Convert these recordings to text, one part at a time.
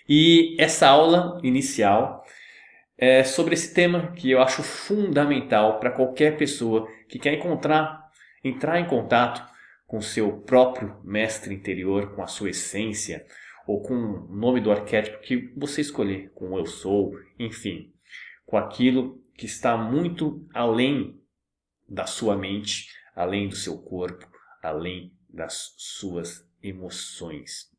E essa aula inicial é sobre esse tema que eu acho fundamental para qualquer pessoa que quer entrar em contato com o seu próprio mestre interior, com a sua essência, ou com o nome do arquétipo que você escolher, com o eu sou, enfim, com aquilo que está muito além da sua mente, além do seu corpo, além das suas emoções.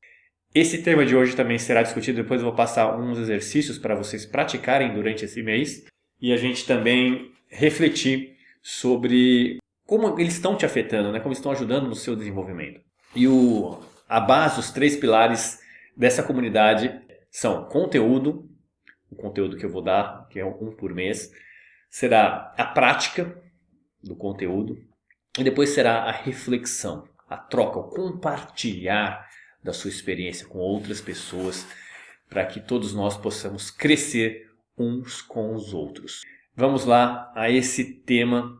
Esse tema de hoje também será discutido, depois eu vou passar uns exercícios para vocês praticarem durante esse mês e a gente também refletir sobre como eles estão te afetando, né? Como estão ajudando no seu desenvolvimento. E a base, os 3 pilares dessa comunidade são conteúdo, o conteúdo que eu vou dar, que é um por mês, será a prática do conteúdo e depois será a reflexão, a troca, o compartilhar da sua experiência com outras pessoas para que todos nós possamos crescer uns com os outros. Vamos lá a esse tema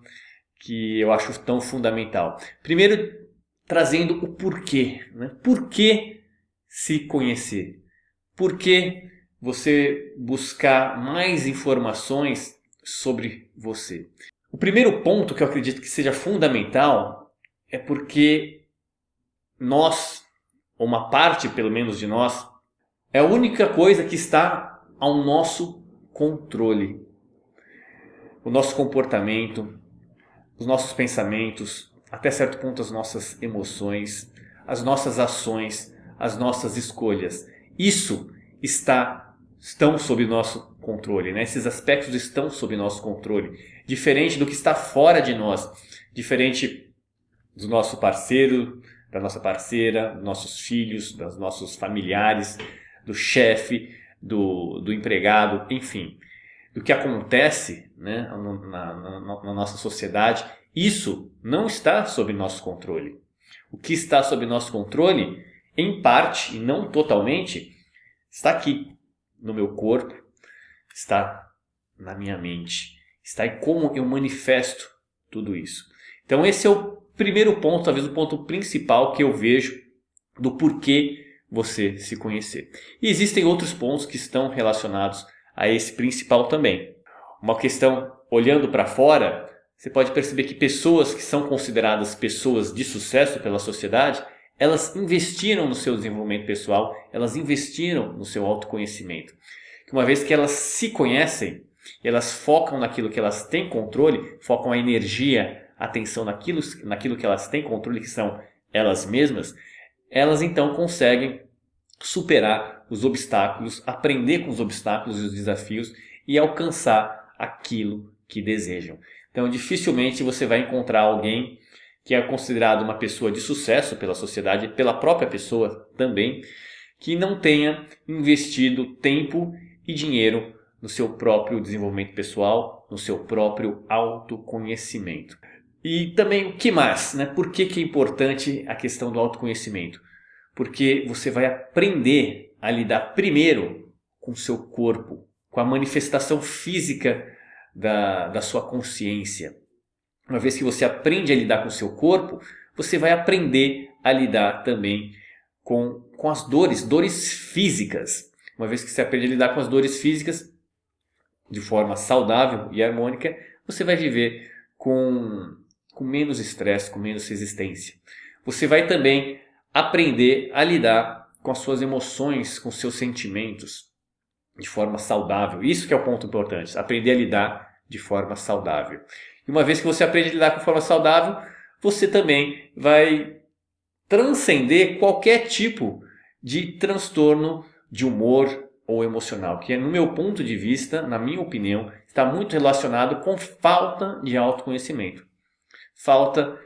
que eu acho tão fundamental. Primeiro, trazendo o porquê. Né? Por que se conhecer? Por que você buscar mais informações sobre você? O primeiro ponto que eu acredito que seja fundamental é porque nós, ou uma parte pelo menos de nós, é a única coisa que está ao nosso controle. O nosso comportamento, os nossos pensamentos, até certo ponto as nossas emoções, as nossas ações, as nossas escolhas. Isso estão sob nosso controle, né? Esses aspectos estão sob nosso controle. Diferente do que está fora de nós, diferente do nosso parceiro, da nossa parceira, dos nossos filhos, dos nossos familiares, do chefe, do empregado, enfim, do que acontece, né, na nossa sociedade. Isso não está sob nosso controle. O que está sob nosso controle, em parte e não totalmente, está aqui no meu corpo, está na minha mente, está em como eu manifesto tudo isso. Então esse é o primeiro ponto, talvez o ponto principal que eu vejo do porquê você se conhecer. E existem outros pontos que estão relacionados a esse principal também. Uma questão, olhando para fora, você pode perceber que pessoas que são consideradas pessoas de sucesso pela sociedade, elas investiram no seu desenvolvimento pessoal, elas investiram no seu autoconhecimento. Que uma vez que elas se conhecem, elas focam naquilo que elas têm controle, focam a energia, a atenção naquilo que elas têm controle, que são elas mesmas, elas então conseguem superar os obstáculos, aprender com os obstáculos e os desafios e alcançar aquilo que desejam. Então, dificilmente você vai encontrar alguém que é considerado uma pessoa de sucesso pela sociedade, pela própria pessoa também, que não tenha investido tempo e dinheiro no seu próprio desenvolvimento pessoal, no seu próprio autoconhecimento. E também o que mais? Né? Por que é importante a questão do autoconhecimento? Porque você vai aprender a lidar primeiro com o seu corpo, com a manifestação física da sua consciência. Uma vez que você aprende a lidar com o seu corpo, você vai aprender a lidar também com as dores físicas. Uma vez que você aprende a lidar com as dores físicas de forma saudável e harmônica, você vai viver com menos estresse, com menos resistência. Você vai também aprender a lidar com as suas emoções, com os seus sentimentos de forma saudável. Isso que é o ponto importante, aprender a lidar de forma saudável. E uma vez que você aprende a lidar de forma saudável, você também vai transcender qualquer tipo de transtorno de humor ou emocional, que no meu ponto de vista, na minha opinião, está muito relacionado com falta de autoconhecimento. Falta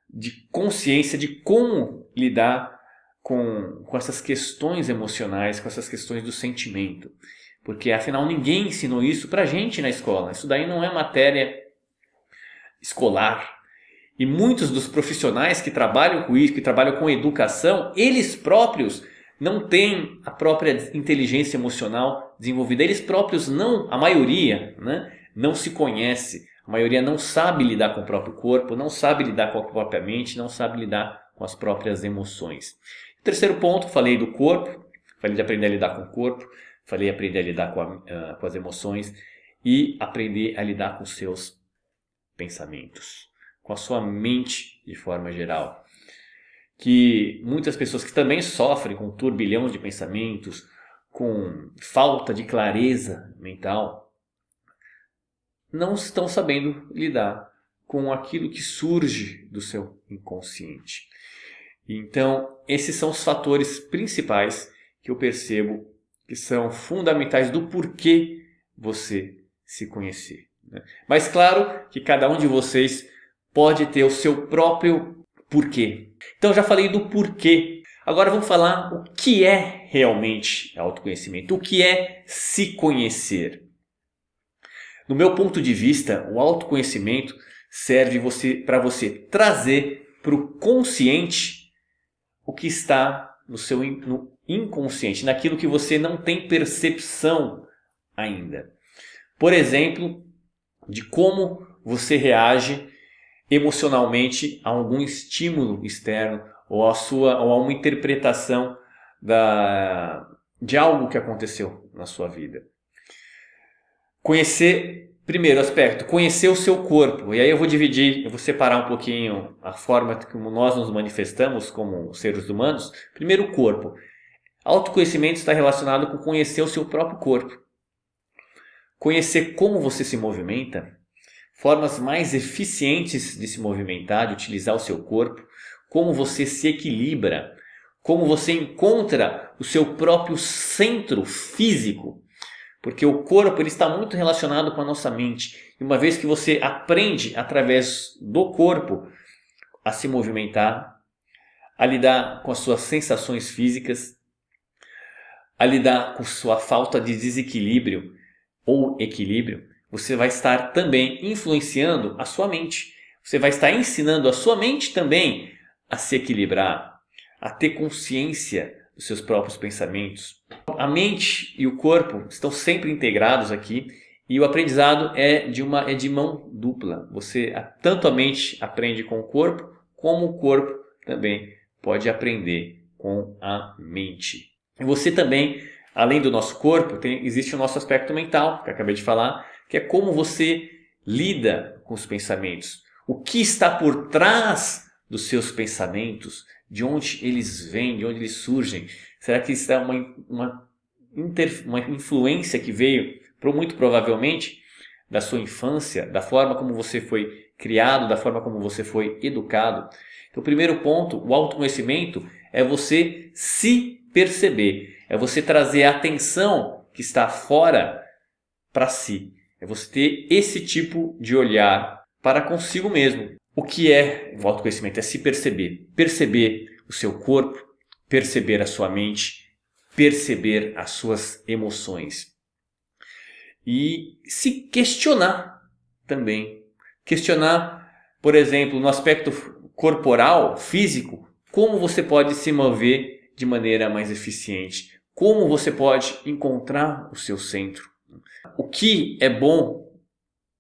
de consciência de como lidar com essas questões emocionais, com essas questões do sentimento. Porque afinal ninguém ensinou isso pra gente na escola. Isso daí não é matéria escolar. E muitos dos profissionais que trabalham com isso, que trabalham com educação, eles próprios não têm a própria inteligência emocional desenvolvida. Eles próprios não, a maioria, né, não se conhece. A maioria não sabe lidar com o próprio corpo, não sabe lidar com a própria mente, não sabe lidar com as próprias emoções. O terceiro ponto, falei do corpo. Falei de aprender a lidar com o corpo, falei de aprender a lidar com as emoções e aprender a lidar com os seus pensamentos, com a sua mente de forma geral. Que muitas pessoas que também sofrem com um turbilhão de pensamentos, com falta de clareza mental, não estão sabendo lidar com aquilo que surge do seu inconsciente. Então, esses são os fatores principais que eu percebo que são fundamentais do porquê você se conhecer. Mas claro que cada um de vocês pode ter o seu próprio porquê. Então já falei do porquê. Agora vamos falar o que é realmente autoconhecimento. O que é se conhecer? No meu ponto de vista, o autoconhecimento serve para você trazer para o consciente o que está no inconsciente, naquilo que você não tem percepção ainda. Por exemplo, de como você reage emocionalmente a algum estímulo externo ou a uma interpretação de algo que aconteceu na sua vida. Primeiro aspecto, conhecer o seu corpo. E aí eu vou separar um pouquinho a forma como nós nos manifestamos como seres humanos. Primeiro, o corpo. Autoconhecimento está relacionado com conhecer o seu próprio corpo. Conhecer como você se movimenta, formas mais eficientes de se movimentar, de utilizar o seu corpo, como você se equilibra, como você encontra o seu próprio centro físico, porque o corpo ele está muito relacionado com a nossa mente. E uma vez que você aprende através do corpo a se movimentar, a lidar com as suas sensações físicas, a lidar com sua falta de desequilíbrio ou equilíbrio, você vai estar também influenciando a sua mente. Você vai estar ensinando a sua mente também a se equilibrar, a ter consciência dos seus próprios pensamentos. A mente e o corpo estão sempre integrados aqui e o aprendizado é de mão dupla. Tanto a mente aprende com o corpo, como o corpo também pode aprender com a mente. E você também, além do nosso corpo, existe o nosso aspecto mental, que eu acabei de falar, que é como você lida com os pensamentos. O que está por trás dos seus pensamentos, de onde eles vêm, de onde eles surgem. Será que isso é uma influência que veio, muito provavelmente, da sua infância, da forma como você foi criado, da forma como você foi educado? Então, o primeiro ponto, o autoconhecimento, é você se perceber, é você trazer a atenção que está fora para si, é você ter esse tipo de olhar para consigo mesmo. O que é o autoconhecimento? É se perceber, perceber o seu corpo, perceber a sua mente, perceber as suas emoções e se questionar também. Questionar, por exemplo, no aspecto corporal, físico, como você pode se mover de maneira mais eficiente, como você pode encontrar o seu centro, o que é bom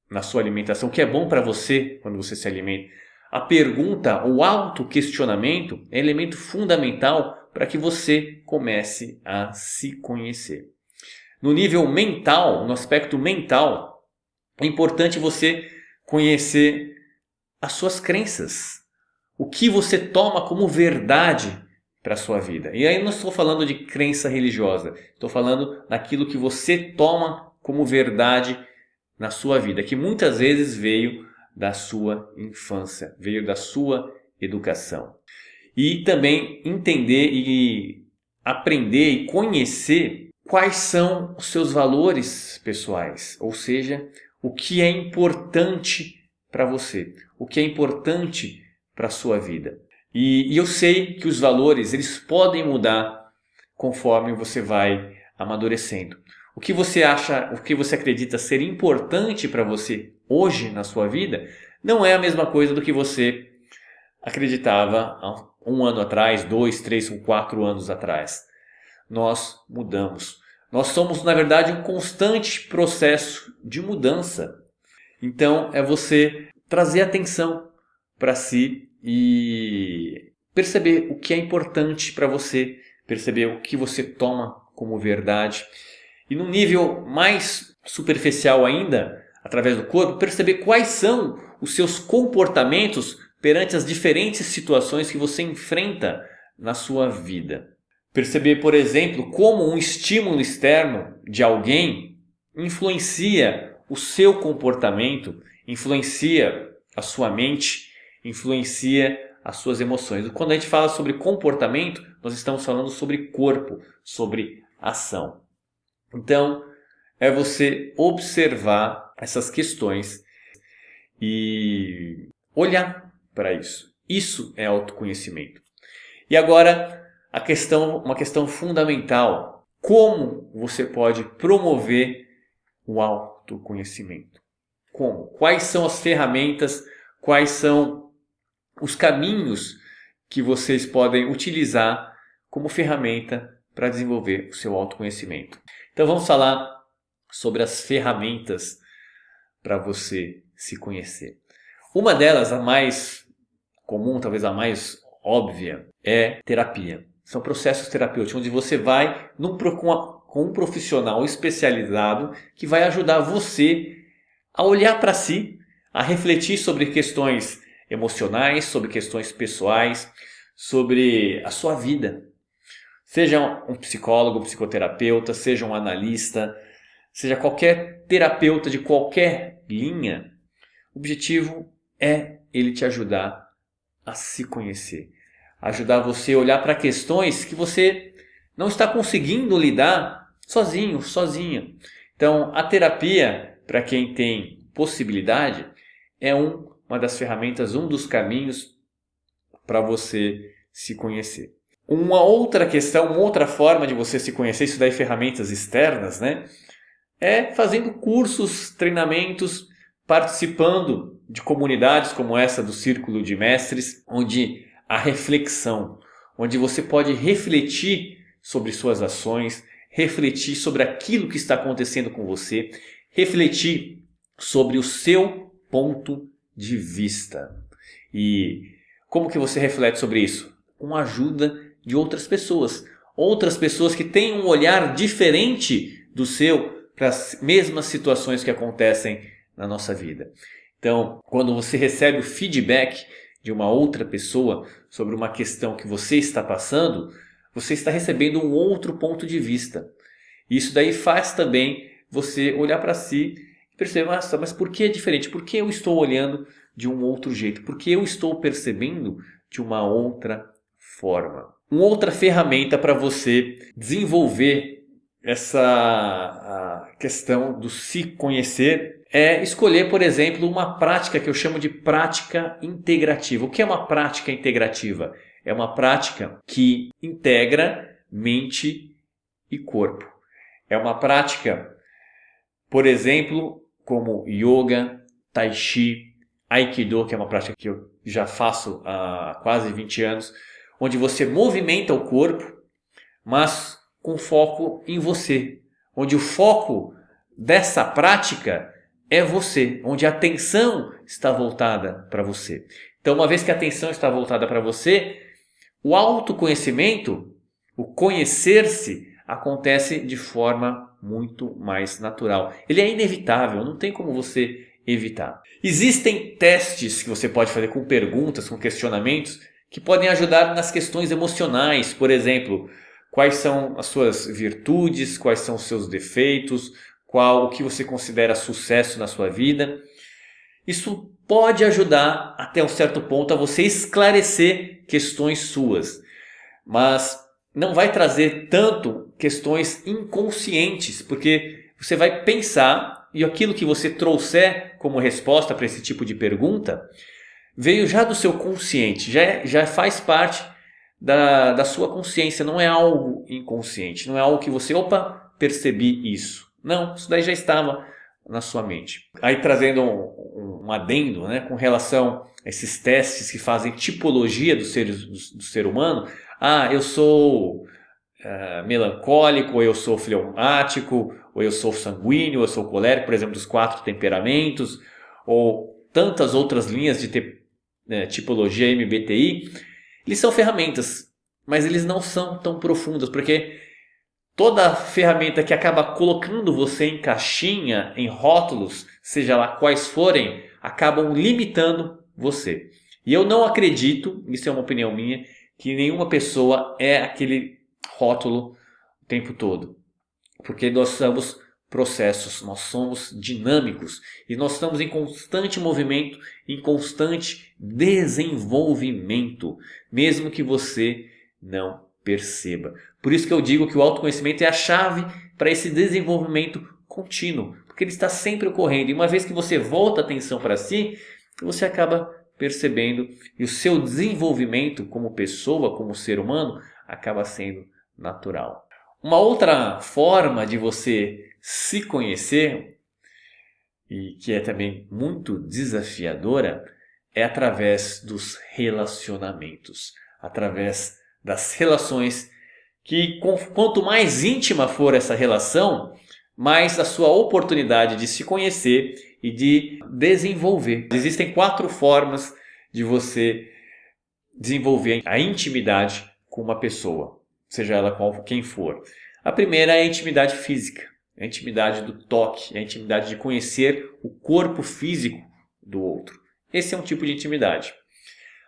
na sua alimentação, o que é bom para você quando você se alimenta. A pergunta, o autoquestionamento é elemento fundamental para que você comece a se conhecer. No nível mental, no aspecto mental, é importante você conhecer as suas crenças, o que você toma como verdade para a sua vida. E aí não estou falando de crença religiosa, estou falando daquilo que você toma como verdade na sua vida, que muitas vezes veio da sua infância, veio da sua educação. E também entender e aprender e conhecer quais são os seus valores pessoais, ou seja, o que é importante para você, o que é importante para a sua vida. E eu sei que os valores eles podem mudar conforme você vai amadurecendo. O que você acha, o que você acredita ser importante para você hoje na sua vida, não é a mesma coisa do que você acreditava há 1 ano atrás, 2, 3 ou 4 anos atrás. Nós mudamos. Nós somos, na verdade, um constante processo de mudança. Então, é você trazer atenção para si e perceber o que é importante para você, perceber o que você toma como verdade. E num nível mais superficial ainda, através do corpo, perceber quais são os seus comportamentos perante as diferentes situações que você enfrenta na sua vida. Perceber, por exemplo, como um estímulo externo de alguém influencia o seu comportamento, influencia a sua mente, influencia as suas emoções. Quando a gente fala sobre comportamento, nós estamos falando sobre corpo, sobre ação. Então, é você observar essas questões e olhar para isso. Isso é autoconhecimento. E agora, uma questão fundamental. Como você pode promover o autoconhecimento? Como? Quais são as ferramentas? Quais são os caminhos que vocês podem utilizar como ferramenta para desenvolver o seu autoconhecimento? Então vamos falar sobre as ferramentas para você se conhecer. Uma delas, a mais comum, talvez a mais óbvia, é terapia. São processos terapêuticos onde você vai com um profissional especializado que vai ajudar você a olhar para si, a refletir sobre questões emocionais, sobre questões pessoais, sobre a sua vida. Seja um psicólogo, um psicoterapeuta, seja um analista, seja qualquer terapeuta de qualquer linha, o objetivo é ele te ajudar a se conhecer, ajudar você a olhar para questões que você não está conseguindo lidar sozinho, sozinha. Então, a terapia, para quem tem possibilidade, é uma das ferramentas, um dos caminhos para você se conhecer. Uma outra questão, uma outra forma de você se conhecer, isso daí ferramentas externas, né? É fazendo cursos, treinamentos, participando de comunidades como essa do Círculo de Mestres, onde a reflexão, onde você pode refletir sobre suas ações, refletir sobre aquilo que está acontecendo com você, refletir sobre o seu ponto de vista. E como que você reflete sobre isso? Com a ajuda de outras pessoas que têm um olhar diferente do seu para as mesmas situações que acontecem na nossa vida. Então, quando você recebe o feedback de uma outra pessoa sobre uma questão que você está passando, você está recebendo um outro ponto de vista. Isso daí faz também você olhar para si e perceber, mas por que é diferente? Por que eu estou olhando de um outro jeito? Por que eu estou percebendo de uma outra forma? Uma outra ferramenta para você desenvolver essa questão do se conhecer é escolher, por exemplo, uma prática que eu chamo de prática integrativa. O que é uma prática integrativa? É uma prática que integra mente e corpo. É uma prática, por exemplo, como yoga, tai chi, aikido, que é uma prática que eu já faço há quase 20 anos, onde você movimenta o corpo, mas com foco em você, onde o foco dessa prática é você, onde a atenção está voltada para você. Então, uma vez que a atenção está voltada para você, o autoconhecimento, o conhecer-se, acontece de forma muito mais natural. Ele é inevitável, não tem como você evitar. Existem testes que você pode fazer com perguntas, com questionamentos, que podem ajudar nas questões emocionais. Por exemplo, quais são as suas virtudes, quais são os seus defeitos, o que você considera sucesso na sua vida. Isso pode ajudar até um certo ponto a você esclarecer questões suas, mas não vai trazer tanto questões inconscientes, porque você vai pensar e aquilo que você trouxer como resposta para esse tipo de pergunta veio já do seu consciente, já faz parte da sua consciência, não é algo inconsciente, não é algo que você, percebi isso. Não, isso daí já estava na sua mente. Aí trazendo um adendo, né, com relação a esses testes que fazem tipologia do ser humano. Eu sou melancólico, ou eu sou fleumático, ou eu sou sanguíneo, ou eu sou colérico, por exemplo, dos 4 temperamentos, ou tantas outras linhas de tipologia MBTI. Eles são ferramentas, mas eles não são tão profundos, porque toda ferramenta que acaba colocando você em caixinha, em rótulos, seja lá quais forem, acabam limitando você. E eu não acredito, isso é uma opinião minha, que nenhuma pessoa é aquele rótulo o tempo todo. Porque nós somos processos, nós somos dinâmicos e nós estamos em constante movimento, em constante desenvolvimento, mesmo que você não perceba. Por isso que eu digo que o autoconhecimento é a chave para esse desenvolvimento contínuo, porque ele está sempre ocorrendo. E uma vez que você volta a atenção para si, você acaba percebendo e o seu desenvolvimento como pessoa, como ser humano, acaba sendo natural. Uma outra forma de você se conhecer, e que é também muito desafiadora, é através dos relacionamentos, através das relações que quanto mais íntima for essa relação, mais a sua oportunidade de se conhecer e de desenvolver. Existem 4 formas de você desenvolver a intimidade com uma pessoa, seja ela quem for. A primeira é a intimidade física, a intimidade do toque, a intimidade de conhecer o corpo físico do outro. Esse é um tipo de intimidade.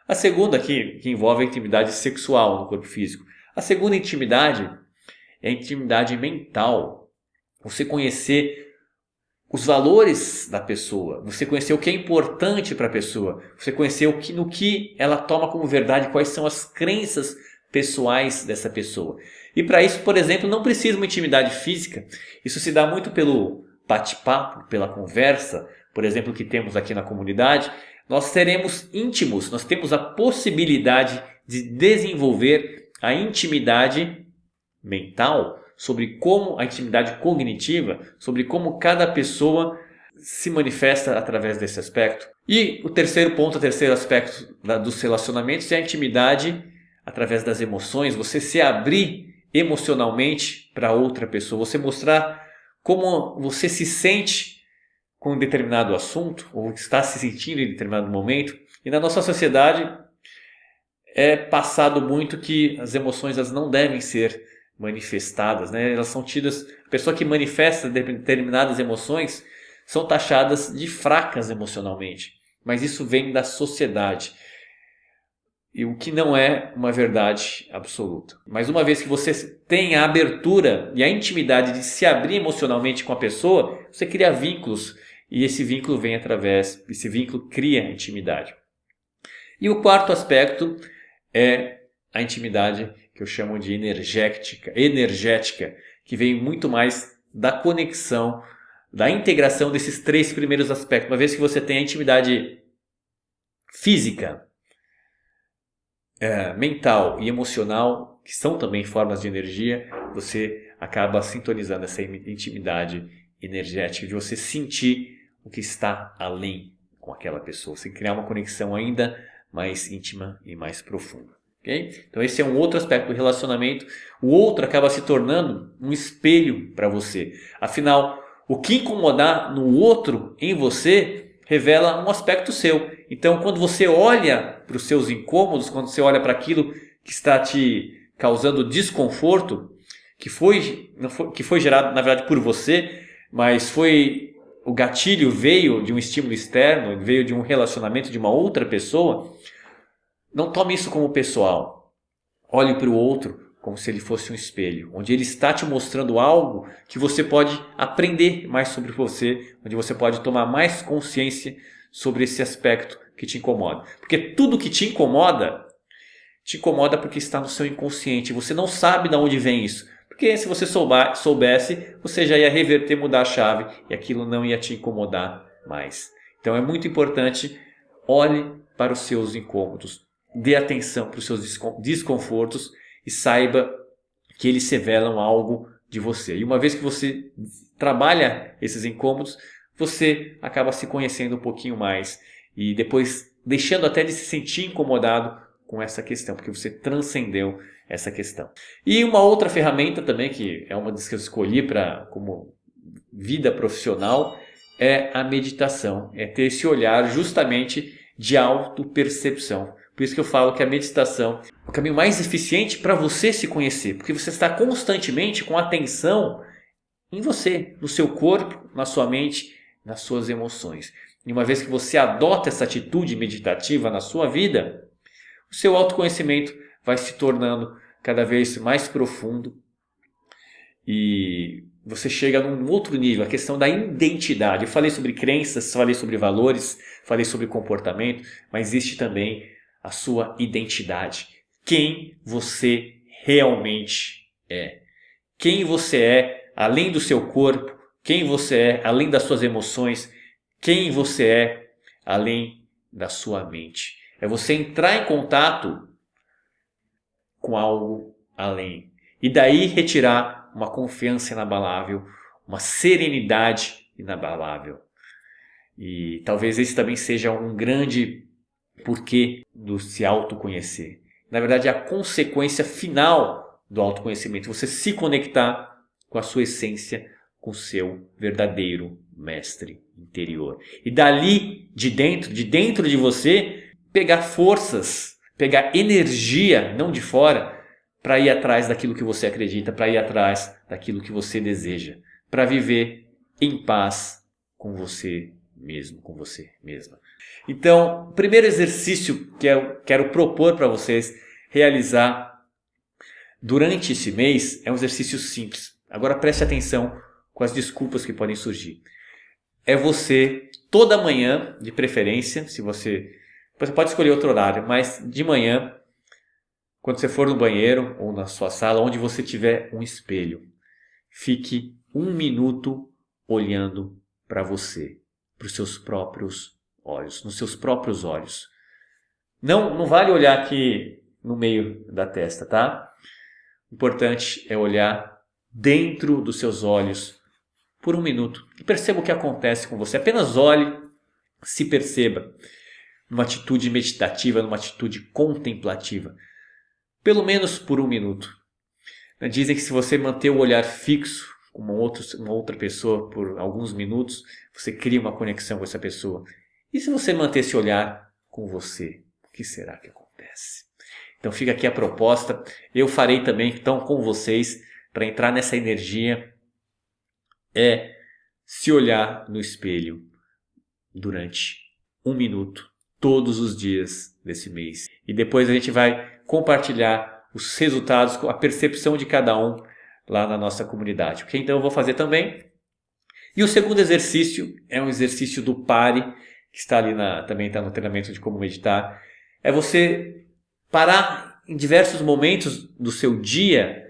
A segunda aqui, que envolve a intimidade sexual no corpo físico. A segunda intimidade é a intimidade mental. Você conhecer os valores da pessoa, você conhecer o que é importante para a pessoa, você conhecer no que ela toma como verdade, quais são as crenças pessoais dessa pessoa. E para isso, por exemplo, não precisa uma intimidade física. Isso se dá muito pelo bate-papo, pela conversa, por exemplo, que temos aqui na comunidade. Nós seremos íntimos, nós temos a possibilidade de desenvolver a intimidade mental, sobre como a intimidade cognitiva, sobre como cada pessoa se manifesta através desse aspecto. E o terceiro ponto, o terceiro aspecto dos relacionamentos é a intimidade através das emoções, você se abrir emocionalmente para outra pessoa, você mostrar como você se sente com um determinado assunto, ou está se sentindo em determinado momento. E na nossa sociedade é passado muito que as emoções elas não devem ser manifestadas, né? Elas são tidas, a pessoa que manifesta determinadas emoções são taxadas de fracas emocionalmente, mas isso vem da sociedade, e o que não é uma verdade absoluta. Mas uma vez que você tem a abertura e a intimidade de se abrir emocionalmente com a pessoa, você cria vínculos, e esse vínculo esse vínculo cria intimidade. E o quarto aspecto é a intimidade que eu chamo de energética, que vem muito mais da conexão, da integração desses 3 primeiros aspectos. Uma vez que você tem a intimidade física, mental e emocional, que são também formas de energia, você acaba sintonizando essa intimidade energética, de você sentir o que está além com aquela pessoa, você criar uma conexão ainda mais íntima e mais profunda. Okay? Então esse é um outro aspecto do relacionamento. O outro acaba se tornando um espelho para você. Afinal, o que incomodar no outro, em você, revela um aspecto seu. Então quando você olha para os seus incômodos, quando você olha para aquilo que está te causando desconforto, que foi gerado na verdade por você, mas o gatilho veio de um estímulo externo, veio de um relacionamento de uma outra pessoa, não tome isso como pessoal. Olhe para o outro como se ele fosse um espelho, onde ele está te mostrando algo que você pode aprender mais sobre você, onde você pode tomar mais consciência sobre esse aspecto que te incomoda. Porque tudo que te incomoda porque está no seu inconsciente. Você não sabe de onde vem isso. Porque se você soubesse, você já ia reverter, mudar a chave e aquilo não ia te incomodar mais. Então é muito importante, olhe para os seus incômodos, dê atenção para os seus desconfortos e saiba que eles revelam algo de você. E uma vez que você trabalha esses incômodos, você acaba se conhecendo um pouquinho mais e depois deixando até de se sentir incomodado com essa questão, porque você transcendeu essa questão. E uma outra ferramenta também, que é uma das que eu escolhi como vida profissional, é a meditação. É ter esse olhar justamente de autopercepção. Por isso que eu falo que a meditação o caminho mais eficiente para você se conhecer, porque você está constantemente com atenção em você, no seu corpo, na sua mente, nas suas emoções. E uma vez que você adota essa atitude meditativa na sua vida, o seu autoconhecimento vai se tornando cada vez mais profundo e você chega num outro nível, a questão da identidade. Eu falei sobre crenças, falei sobre valores, falei sobre comportamento, mas existe também a sua identidade. Quem você realmente é. Quem você é além do seu corpo, quem você é além das suas emoções, quem você é além da sua mente. É você entrar em contato com algo além. E daí retirar uma confiança inabalável, uma serenidade inabalável. E talvez esse também seja um grande porquê do se autoconhecer. Na verdade, é a consequência final do autoconhecimento. Você se conectar com a sua essência, com o seu verdadeiro mestre interior. E dali, de dentro de você, pegar forças, pegar energia, não de fora, para ir atrás daquilo que você acredita, para ir atrás daquilo que você deseja, para viver em paz com você mesmo, com você mesma. Então, o primeiro exercício que eu quero propor para vocês realizar durante esse mês é um exercício simples. Agora preste atenção com as desculpas que podem surgir. É você, toda manhã, de preferência, se você pode escolher outro horário, mas de manhã, quando você for no banheiro ou na sua sala, onde você tiver um espelho, fique 1 minuto olhando para você, para os seus próprios olhos, nos seus próprios olhos. Não vale olhar aqui no meio da testa, tá? O importante é olhar dentro dos seus olhos por 1 minuto e perceba o que acontece com você. Apenas olhe, se perceba numa atitude meditativa, numa atitude contemplativa. Pelo menos por 1 minuto. Dizem que se você manter o olhar fixo com uma outra pessoa por alguns minutos, você cria uma conexão com essa pessoa. E se você manter esse olhar com você, o que será que acontece? Então fica aqui a proposta. Eu farei também então com vocês para entrar nessa energia é se olhar no espelho durante 1 minuto todos os dias desse mês. E depois a gente vai compartilhar os resultados, a percepção de cada um lá na nossa comunidade. Ok? Então eu vou fazer também. E o segundo exercício é um exercício do pare, que está ali também está no treinamento de como meditar. É você parar em diversos momentos do seu dia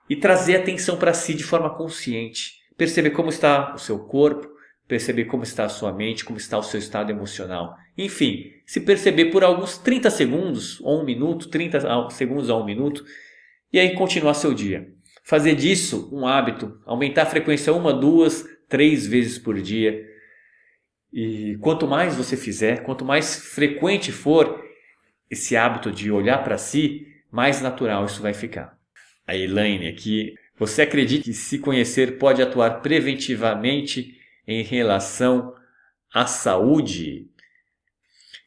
e trazer atenção para si de forma consciente. Perceber como está o seu corpo, perceber como está a sua mente, como está o seu estado emocional. Enfim, se perceber por alguns 30 segundos ou 1 minuto, 30 segundos a 1 minuto, e aí continuar seu dia. Fazer disso um hábito, aumentar a frequência 1, 2, 3 vezes por dia. E quanto mais você fizer, quanto mais frequente for esse hábito de olhar para si, mais natural isso vai ficar. A Elaine aqui, você acredita que se conhecer pode atuar preventivamente em relação à saúde?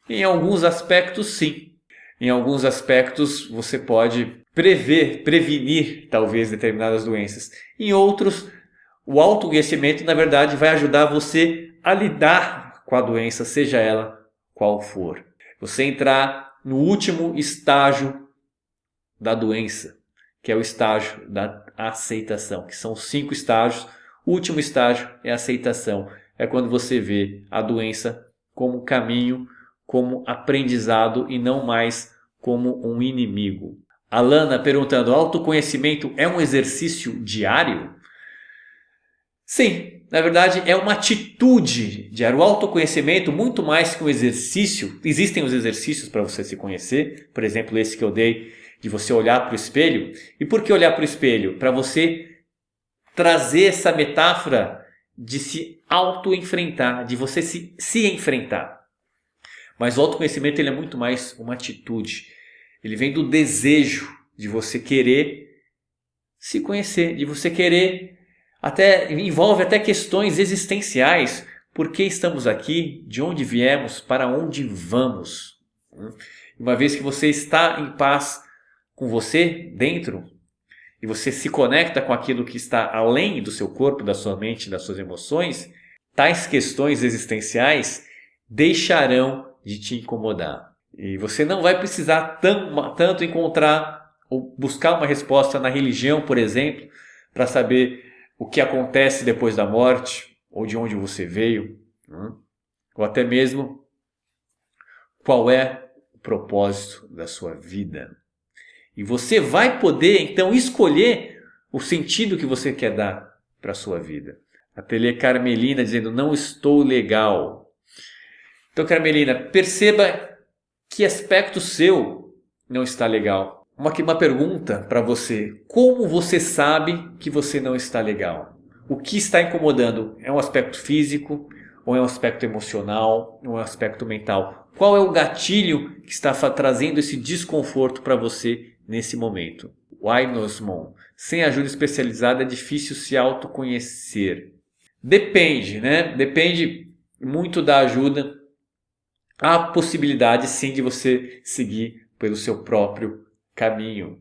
Em alguns aspectos, sim. Em alguns aspectos, você pode prevenir, talvez, determinadas doenças. Em outros, o autoconhecimento, na verdade, vai ajudar você a lidar com a doença, seja ela qual for. Você entrar no último estágio da doença, que é o estágio da aceitação, que são 5 estágios. O último estágio é a aceitação. É quando você vê a doença como caminho, como aprendizado e não mais como um inimigo. Alana perguntando, autoconhecimento é um exercício diário? Sim, na verdade é uma atitude diária. O autoconhecimento, muito mais que um exercício, existem os exercícios para você se conhecer, por exemplo, esse que eu dei, de você olhar para o espelho. E por que olhar para o espelho? Para você trazer essa metáfora de se auto-enfrentar, de você se enfrentar. Mas o autoconhecimento ele é muito mais uma atitude. Ele vem do desejo de você querer se conhecer, de você querer, envolve até questões existenciais. Por que estamos aqui? De onde viemos? Para onde vamos? Uma vez que você está em paz com você dentro, e você se conecta com aquilo que está além do seu corpo, da sua mente, das suas emoções, tais questões existenciais deixarão de te incomodar. E você não vai precisar tanto encontrar ou buscar uma resposta na religião, por exemplo, para saber o que acontece depois da morte, ou de onde você veio, ou até mesmo qual é o propósito da sua vida. E você vai poder, então, escolher o sentido que você quer dar para a sua vida. Ateliê Carmelina dizendo, não estou legal. Então, Carmelina, perceba que aspecto seu não está legal. Uma pergunta para você. Como você sabe que você não está legal? O que está incomodando? É um aspecto físico? Ou é um aspecto emocional? Ou é um aspecto mental? Qual é o gatilho que está trazendo esse desconforto para você nesse momento? Wainosmon. Sem ajuda especializada é difícil se autoconhecer. Depende, né? Depende muito da ajuda. Há possibilidade sim de você seguir pelo seu próprio caminho.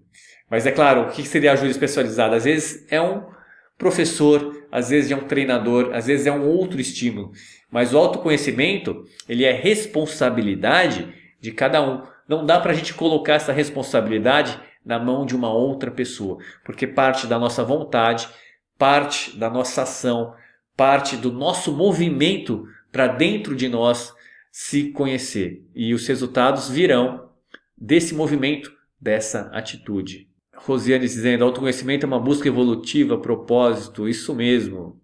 Mas é claro, o que seria ajuda especializada? Às vezes é um professor, às vezes é um treinador, às vezes é um outro estímulo. Mas o autoconhecimento, ele é responsabilidade de cada um. Não dá para a gente colocar essa responsabilidade na mão de uma outra pessoa, porque parte da nossa vontade, parte da nossa ação, parte do nosso movimento para dentro de nós se conhecer. E os resultados virão desse movimento, dessa atitude. Rosiane dizendo, autoconhecimento é uma busca evolutiva, propósito, isso mesmo.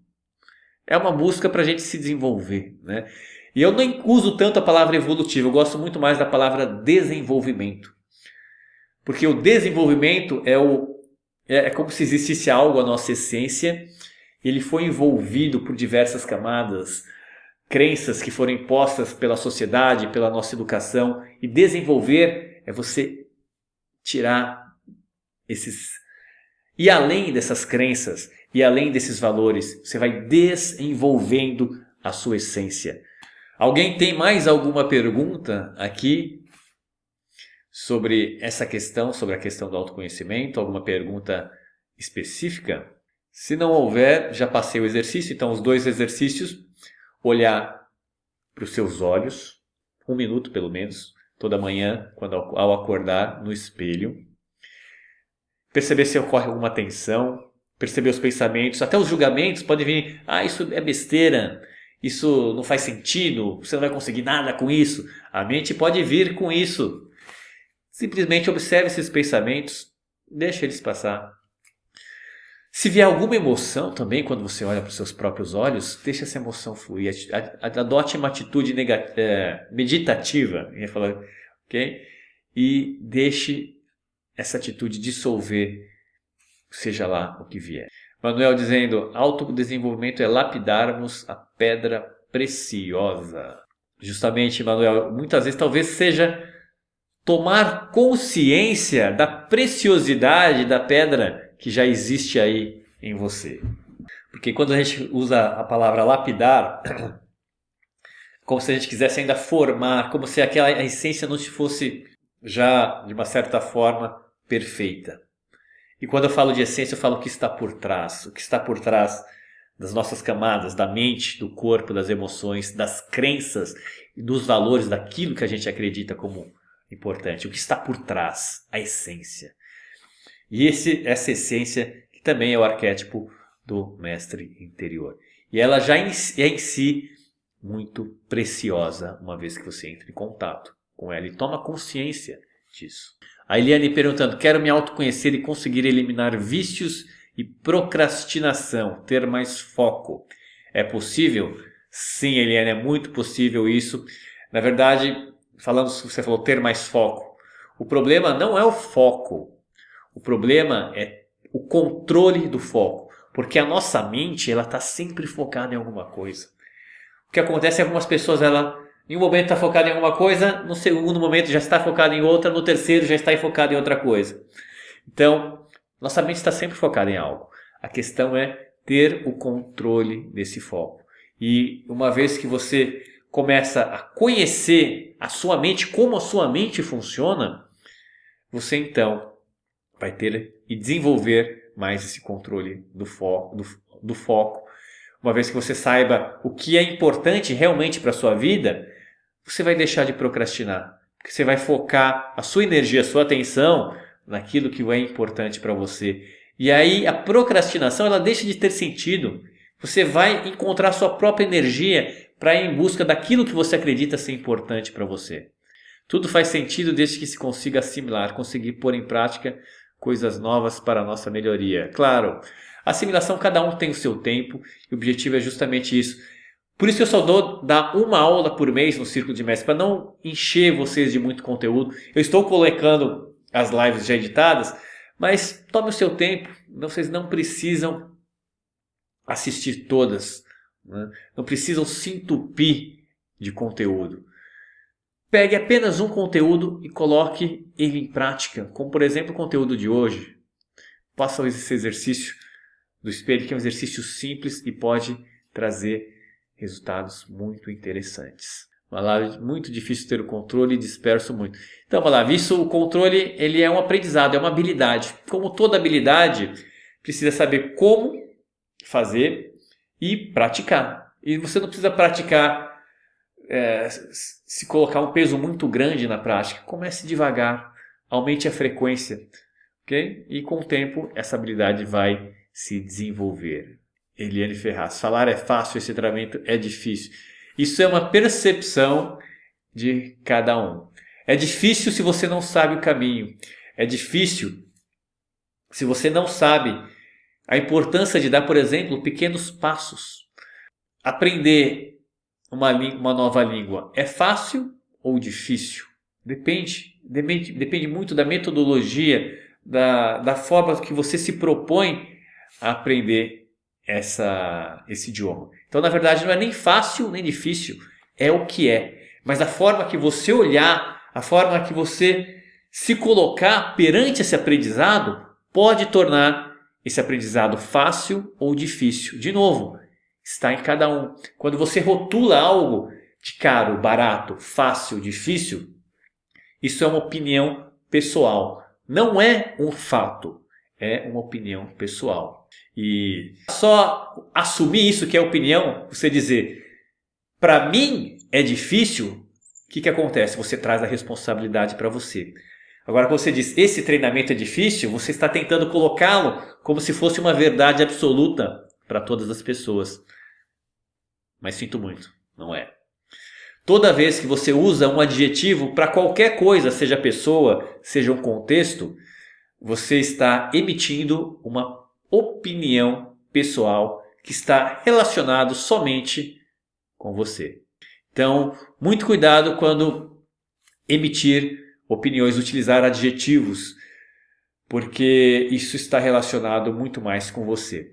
É uma busca para a gente se desenvolver, né? E eu nem uso tanto a palavra evolutivo, eu gosto muito mais da palavra desenvolvimento. Porque o desenvolvimento é como se existisse algo, a nossa essência, ele foi envolvido por diversas camadas, crenças que foram impostas pela sociedade, pela nossa educação. E desenvolver é você tirar esses... E além dessas crenças, e além desses valores, você vai desenvolvendo a sua essência. Alguém tem mais alguma pergunta aqui sobre essa questão, sobre a questão do autoconhecimento? Alguma pergunta específica? Se não houver, já passei o exercício. Então, os 2 exercícios, olhar para os seus olhos, 1 minuto pelo menos, toda manhã, ao acordar no espelho. Perceber se ocorre alguma tensão, perceber os pensamentos, até os julgamentos podem vir, isso é besteira, isso não faz sentido, você não vai conseguir nada com isso. A mente pode vir com isso. Simplesmente observe esses pensamentos, deixe eles passar. Se vier alguma emoção também, quando você olha para os seus próprios olhos, deixe essa emoção fluir. Adote uma atitude meditativa, eu ia falar, ok? E deixe essa atitude dissolver, seja lá o que vier. Manuel dizendo, autodesenvolvimento é lapidarmos a pedra preciosa. Justamente, Manuel, muitas vezes talvez seja tomar consciência da preciosidade da pedra que já existe aí em você. Porque quando a gente usa a palavra lapidar, como se a gente quisesse ainda formar, como se aquela essência não fosse já, de uma certa forma, perfeita. E quando eu falo de essência, eu falo o que está por trás. O que está por trás das nossas camadas, da mente, do corpo, das emoções, das crenças e dos valores, daquilo que a gente acredita como importante. O que está por trás, a essência. E essa essência que também é o arquétipo do mestre interior. E ela já é em si muito preciosa, uma vez que você entra em contato com ela e toma consciência disso. A Eliane perguntando, quero me autoconhecer e conseguir eliminar vícios e procrastinação, ter mais foco. É possível? Sim, Eliane, é muito possível isso. Na verdade, você falou ter mais foco. O problema não é o foco. O problema é o controle do foco. Porque a nossa mente está sempre focada em alguma coisa. O que acontece é que algumas pessoas, em um momento está focada em alguma coisa, no segundo momento já está focada em outra, no terceiro já está focada em outra coisa. Então, nossa mente está sempre focada em algo. A questão é ter o controle desse foco. E uma vez que você começa a conhecer a sua mente, como a sua mente funciona, você então vai ter e desenvolver mais esse controle do foco. Uma vez que você saiba o que é importante realmente para a sua vida, você vai deixar de procrastinar. Porque você vai focar a sua energia, a sua atenção naquilo que é importante para você. E aí a procrastinação ela deixa de ter sentido. Você vai encontrar sua própria energia para ir em busca daquilo que você acredita ser importante para você. Tudo faz sentido desde que se consiga assimilar, conseguir pôr em prática coisas novas para a nossa melhoria. Claro, a assimilação cada um tem o seu tempo e o objetivo é justamente isso. Por isso que eu só dou uma aula por mês no Círculo de Mestres, para não encher vocês de muito conteúdo. Eu estou colocando as lives já editadas, mas tome o seu tempo, vocês não precisam assistir todas, né? Não precisam se entupir de conteúdo. Pegue apenas um conteúdo e coloque ele em prática, como por exemplo o conteúdo de hoje. Faça esse exercício do espelho, que é um exercício simples e pode trazer resultados muito interessantes. Malavi, muito difícil ter o controle e disperso muito. Então, Malavi, o controle ele é um aprendizado, é uma habilidade. Como toda habilidade, precisa saber como fazer e praticar. E você não precisa praticar, se colocar um peso muito grande na prática. Comece devagar, aumente a frequência, ok? E com o tempo essa habilidade vai se desenvolver. Eliane Ferraz, falar é fácil, esse treinamento é difícil. Isso é uma percepção de cada um. É difícil se você não sabe o caminho. É difícil se você não sabe a importância de dar, por exemplo, pequenos passos. Aprender uma nova língua é fácil ou difícil? Depende muito da metodologia, da forma que você se propõe a aprender esse idioma. Então, na verdade, não é nem fácil nem difícil, é o que é. Mas a forma que você olhar, a forma que você se colocar perante esse aprendizado, pode tornar esse aprendizado fácil ou difícil. De novo, está em cada um. Quando você rotula algo de caro, barato, fácil, difícil, isso é uma opinião pessoal. Não é um fato, é uma opinião pessoal. E só assumir isso que é opinião, você dizer, para mim é difícil, o que acontece? Você traz a responsabilidade para você. Agora, quando você diz, esse treinamento é difícil, você está tentando colocá-lo como se fosse uma verdade absoluta para todas as pessoas. Mas sinto muito, não é. Toda vez que você usa um adjetivo para qualquer coisa, seja pessoa, seja um contexto, você está emitindo uma opinião pessoal que está relacionado somente com você. Então, muito cuidado quando emitir opiniões, utilizar adjetivos, porque isso está relacionado muito mais com você.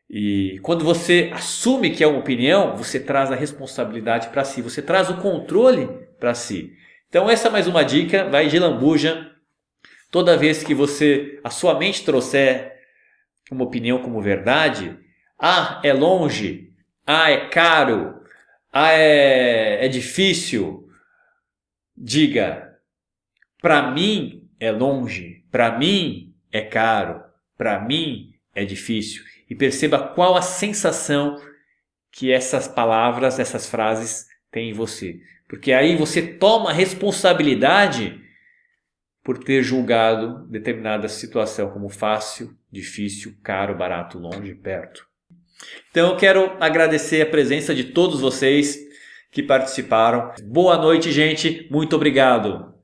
E quando você assume que é uma opinião, você traz a responsabilidade para si, você traz o controle para si. Então essa é mais uma dica, vai de lambuja. Toda vez que a sua mente trouxer uma opinião como verdade, é longe, é caro, é difícil, diga, para mim é longe, para mim é caro, para mim é difícil. E perceba qual a sensação que essas palavras, essas frases têm em você. Porque aí você toma responsabilidade por ter julgado determinada situação como fácil, difícil, caro, barato, longe, perto. Então eu quero agradecer a presença de todos vocês que participaram. Boa noite, gente. Muito obrigado.